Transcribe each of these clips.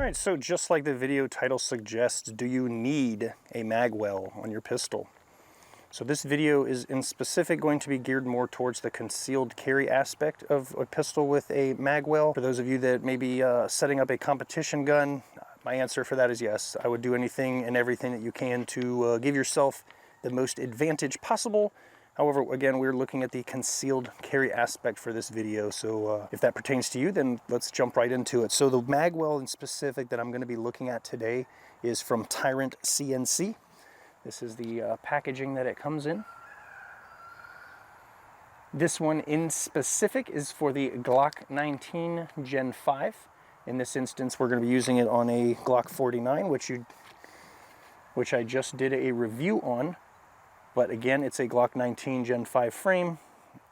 Alright, so just like the video title suggests, do you need a magwell on your pistol? So this video is in specific going to be geared more towards the concealed carry aspect of a pistol with a magwell. For those of you that may be setting up a competition gun, my answer for that is yes. I would do anything and everything that you can to give yourself the most advantage possible. However, again, we're looking at the concealed carry aspect for this video, so if that pertains to you, then let's jump right into it. So the magwell in specific that I'm going to be looking at today is from Tyrant CNC. This is the packaging that it comes in. This one in specific is for the Glock 19 Gen 5. In this instance, we're going to be using it on a Glock 49, which I just did a review on. But again, it's a Glock 19 Gen 5 frame,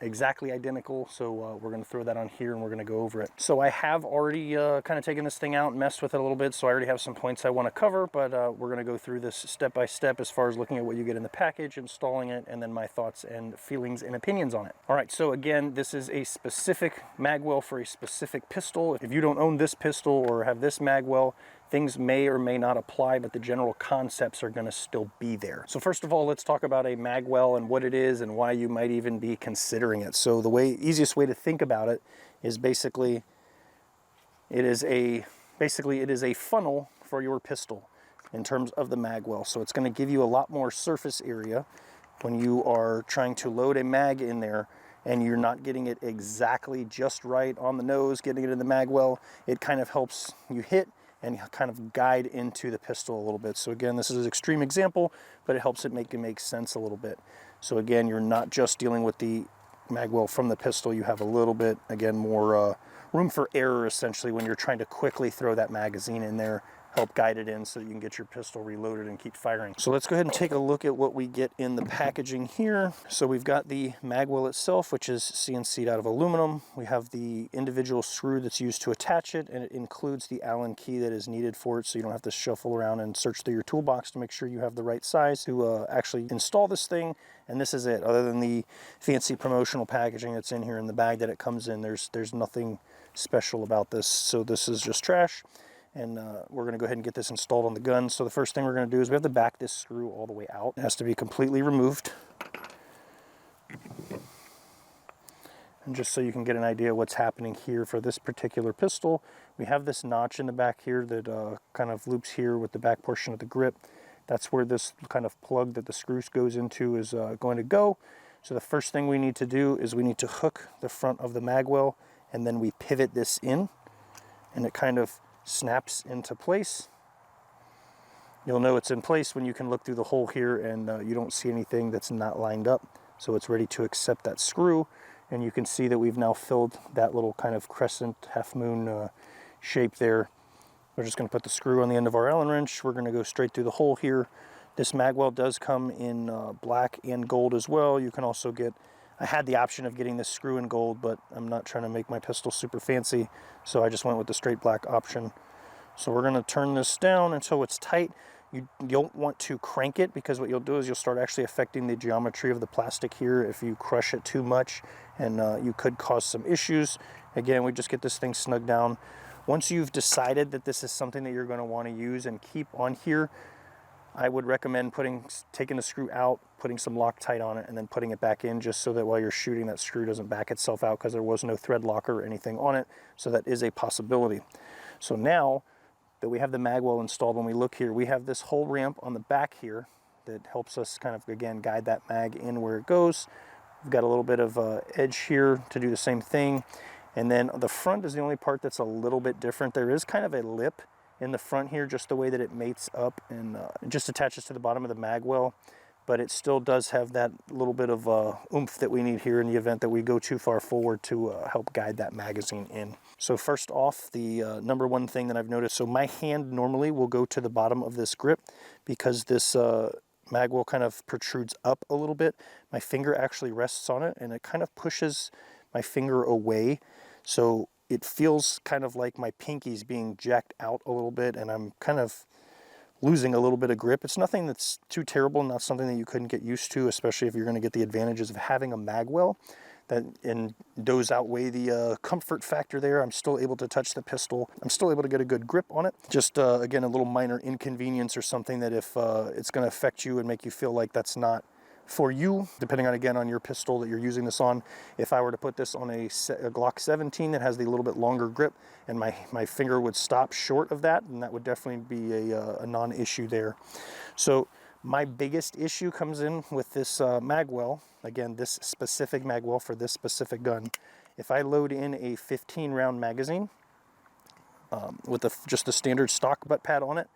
exactly identical, so we're going to throw that on here and we're going to go over it. So I have already kind of taken this thing out and messed with it a little bit, so I already have some points I want to cover, but we're going to go through this step by step as far as looking at what you get in the package, installing it, and then my thoughts and feelings and opinions on it. All right, so again, this is a specific magwell for a specific pistol. If you don't own this pistol or have this magwell, things may or may not apply, but the general concepts are going to still be there. So first of all, let's talk about a magwell and what it is and why you might even be considering it. So the easiest way to think about it is basically it is a funnel for your pistol in terms of the magwell. So it's going to give you a lot more surface area when you are trying to load a mag in there and you're not getting it exactly just right on the nose, getting it in the magwell. It kind of helps you hit and kind of guide into the pistol a little bit. So again, this is an extreme example, but it helps it make sense a little bit. So again, you're not just dealing with the magwell from the pistol. You have a little bit, again, more room for error essentially when you're trying to quickly throw that magazine in there, help guide it in so that you can get your pistol reloaded and keep firing. So let's go ahead and take a look at what we get in the packaging here. So we've got the magwell itself, which is CNC'd out of aluminum. We have the individual screw that's used to attach it, and it includes the Allen key that is needed for it, so you don't have to shuffle around and search through your toolbox to make sure you have the right size to actually install this thing. And this is it. Other than the fancy promotional packaging that's in here in the bag that it comes in, there's nothing special about this. So this is just trash. And we're going to go ahead and get this installed on the gun. So the first thing we're going to do is we have to back this screw all the way out. It has to be completely removed. And just so you can get an idea of what's happening here for this particular pistol, we have this notch in the back here that kind of loops here with the back portion of the grip. That's where this kind of plug that the screw goes into is going to go. So the first thing we need to do is we need to hook the front of the magwell, and then we pivot this in, and it kind of snaps into place. You'll know it's in place when you can look through the hole here and you don't see anything that's not lined up. So it's ready to accept that screw, and you can see that we've now filled that little kind of crescent half moon shape there. We're just going to put the screw on the end of our Allen wrench. We're going to go straight through the hole here. This magwell does come in black and gold as well. You can also get, I had the option of getting this screw in gold, but I'm not trying to make my pistol super fancy, so I just went with the straight black option. So we're going to turn this down until it's tight. You don't want to crank it, because what you'll do is you'll start actually affecting the geometry of the plastic here if you crush it too much, and you could cause some issues. Again, we just get this thing snug down. Once you've decided that this is something that you're going to want to use and keep on here, I would recommend taking the screw out, putting some Loctite on it, and then putting it back in, just so that while you're shooting, that screw doesn't back itself out, because there was no thread locker or anything on it. So that is a possibility. So now that we have the magwell installed, when we look here, we have this whole ramp on the back here that helps us kind of, again, guide that mag in where it goes. We've got a little bit of edge here to do the same thing. And then the front is the only part that's a little bit different. There is kind of a lip in the front here, just the way that it mates up and it just attaches to the bottom of the magwell, but it still does have that little bit of oomph that we need here in the event that we go too far forward to help guide that magazine in. So first off, the number one thing that I've noticed, so my hand normally will go to the bottom of this grip because this magwell kind of protrudes up a little bit. My finger actually rests on it, and it kind of pushes my finger away. So it feels kind of like my pinky's being jacked out a little bit, and I'm kind of losing a little bit of grip. It's nothing that's too terrible, not something that you couldn't get used to, especially if you're going to get the advantages of having a magwell. and those outweigh the comfort factor there. I'm still able to touch the pistol. I'm still able to get a good grip on it. Just, again, a little minor inconvenience or something that if it's going to affect you and make you feel like that's not for you, depending on, again, on your pistol that you're using this on. If I were to put this on a Glock 17 that has the little bit longer grip and my finger would stop short of that, then that would definitely be a non-issue there. So my biggest issue comes in with this magwell. Again, this specific magwell for this specific gun. If I load in a 15 round magazine with just the standard stock butt pad on it,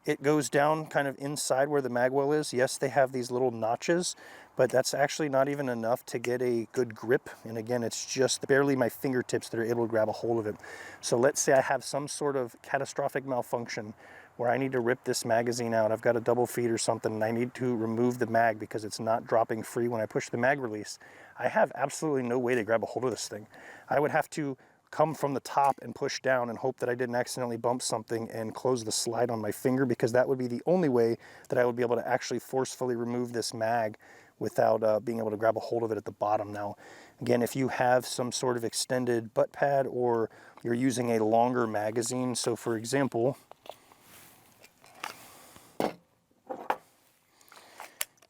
it goes down kind of inside where the magwell is. Yes, they have these little notches, but that's actually not even enough to get a good grip. And again, it's just barely my fingertips that are able to grab a hold of it. So let's say I have some sort of catastrophic malfunction where I need to rip this magazine out. I've got a double feed or something, and I need to remove the mag because it's not dropping free when I push the mag release. I have absolutely no way to grab a hold of this thing. I would have to come from the top and push down and hope that I didn't accidentally bump something and close the slide on my finger, because that would be the only way that I would be able to actually forcefully remove this mag without being able to grab a hold of it at the bottom. Now, again, if you have some sort of extended butt pad or you're using a longer magazine, so for example,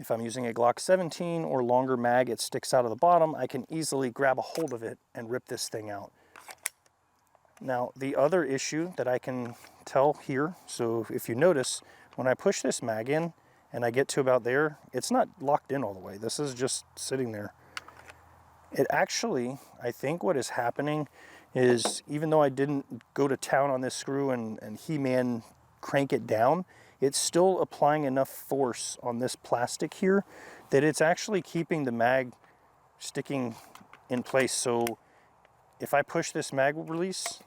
if I'm using a Glock 17 or longer mag, it sticks out of the bottom, I can easily grab a hold of it and rip this thing out. Now, the other issue that I can tell here, so if you notice, when I push this mag in and I get to about there, it's not locked in all the way. This is just sitting there. It actually, I think what is happening is, even though I didn't go to town on this screw and He-Man crank it down, it's still applying enough force on this plastic here that it's actually keeping the mag sticking in place. So if I push this mag release,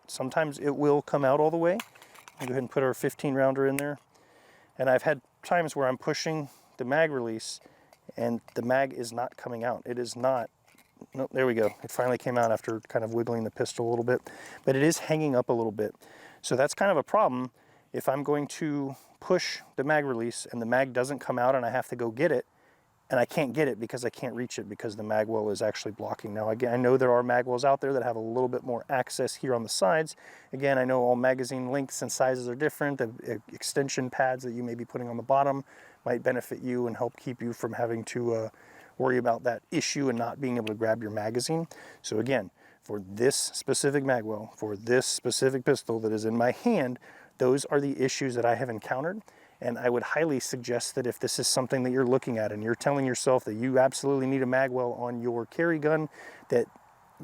sometimes it will come out all the way. I'll go ahead and put our 15 rounder in there. And I've had times where I'm pushing the mag release and the mag is not coming out. It is not. Nope, there we go. It finally came out after kind of wiggling the pistol a little bit, but it is hanging up a little bit. So that's kind of a problem. If I'm going to push the mag release and the mag doesn't come out and I have to go get it, and I can't get it because I can't reach it because the magwell is actually blocking. Now, again, I know there are magwells out there that have a little bit more access here on the sides. Again, I know all magazine lengths and sizes are different. The extension pads that you may be putting on the bottom might benefit you and help keep you from having to worry about that issue and not being able to grab your magazine. So again, for this specific magwell, for this specific pistol that is in my hand, those are the issues that I have encountered. And I would highly suggest that if this is something that you're looking at and you're telling yourself that you absolutely need a magwell on your carry gun, that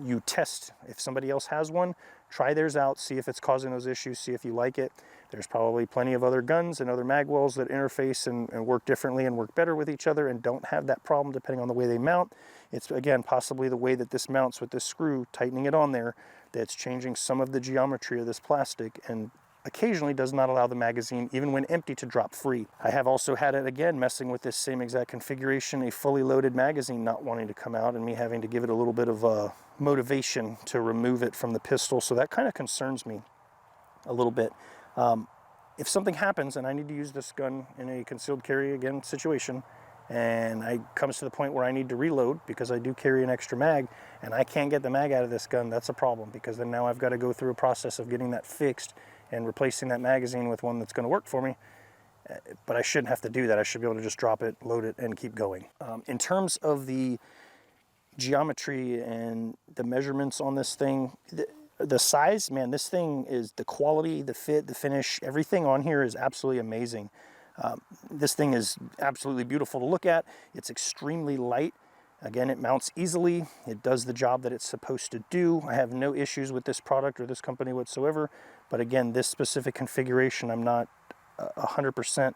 you test. If somebody else has one, try theirs out, see if it's causing those issues, see if you like it. There's probably plenty of other guns and other magwells that interface and work differently and work better with each other and don't have that problem depending on the way they mount. It's, again, possibly the way that this mounts with this screw, tightening it on there, that's changing some of the geometry of this plastic and occasionally does not allow the magazine, even when empty, to drop free. I have also had it, again, messing with this same exact configuration, a fully loaded magazine not wanting to come out and me having to give it a little bit of motivation to remove it from the pistol. So that kind of concerns me a little bit. If something happens and I need to use this gun in a concealed carry, again, situation, and it comes to the point where I need to reload because I do carry an extra mag and I can't get the mag out of this gun, that's a problem, because then now I've got to go through a process of getting that fixed and replacing that magazine with one that's going to work for me. But I shouldn't have to do that. I should be able to just drop it, load it, and keep going. In terms of the geometry and the measurements on this thing, the size, man, this thing is, the quality, the fit, the finish, everything on here is absolutely amazing. This thing is absolutely beautiful to look at. It's extremely light. Again, it mounts easily. It does the job that it's supposed to do. I have no issues with this product or this company whatsoever. But again, this specific configuration, I'm not 100%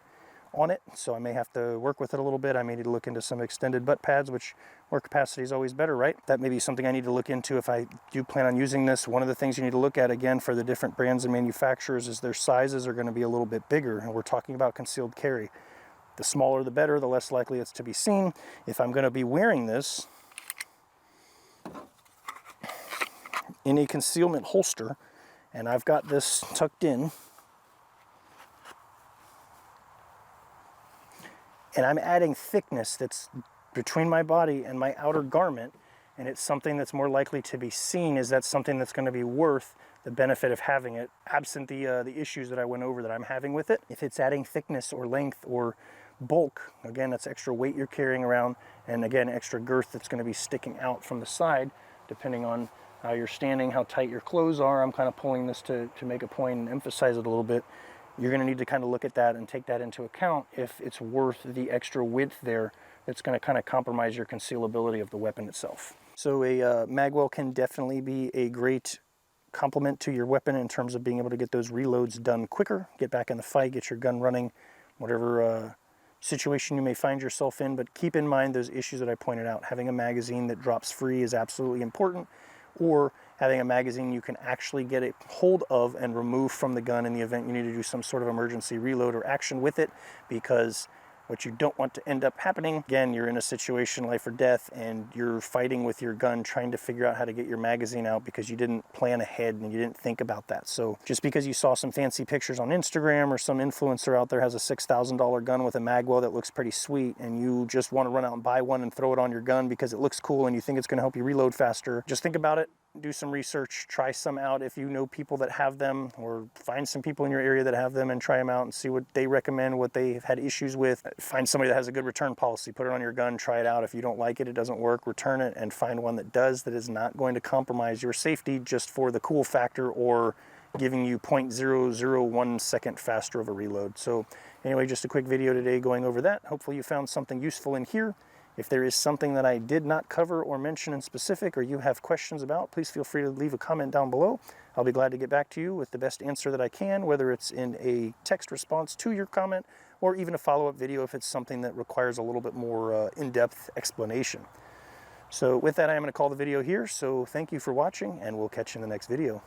on it, so I may have to work with it a little bit. I may need to look into some extended butt pads, which more capacity is always better, right? That may be something I need to look into if I do plan on using this. One of the things you need to look at, again, for the different brands and manufacturers is their sizes are going to be a little bit bigger, and we're talking about concealed carry. The smaller the better, the less likely it's to be seen. If I'm going to be wearing this in a concealment holster, and I've got this tucked in, and I'm adding thickness that's between my body and my outer garment, and it's something that's more likely to be seen, is that something that's going to be worth the benefit of having it, absent the issues that I went over that I'm having with it. If it's adding thickness or length or bulk, again, that's extra weight you're carrying around, and again, extra girth that's going to be sticking out from the side, depending on how you're standing, how tight your clothes are. I'm kind of pulling this to make a point and emphasize it a little bit. You're going to need to kind of look at that and take that into account if it's worth the extra width there that's going to kind of compromise your concealability of the weapon itself. So a magwell can definitely be a great complement to your weapon in terms of being able to get those reloads done quicker, get back in the fight, get your gun running, whatever situation you may find yourself in. But keep in mind those issues that I pointed out. Having a magazine that drops free is absolutely important, or having a magazine you can actually get a hold of and remove from the gun in the event you need to do some sort of emergency reload or action with it, because what you don't want to end up happening, again, you're in a situation, life or death, and you're fighting with your gun, trying to figure out how to get your magazine out because you didn't plan ahead and you didn't think about that. So just because you saw some fancy pictures on Instagram or some influencer out there has a $6,000 gun with a magwell that looks pretty sweet, and you just want to run out and buy one and throw it on your gun because it looks cool and you think it's going to help you reload faster, just think about it. Do some research, try some out if you know people that have them, or find some people in your area that have them and try them out and see what they recommend, what they've had issues with. Find somebody that has a good return policy, put it on your gun, try it out. If you don't like it, it doesn't work, return it, and find one that does, that is not going to compromise your safety just for the cool factor or giving you 0.001 second faster of a reload. So anyway, just a quick video today going over that. Hopefully you found something useful in here. If there is something that I did not cover or mention in specific, or you have questions about, please feel free to leave a comment down below. I'll be glad to get back to you with the best answer that I can, whether it's in a text response to your comment or even a follow-up video if it's something that requires a little bit more in-depth explanation. So with that, I am going to call the video here. So thank you for watching, and we'll catch you in the next video.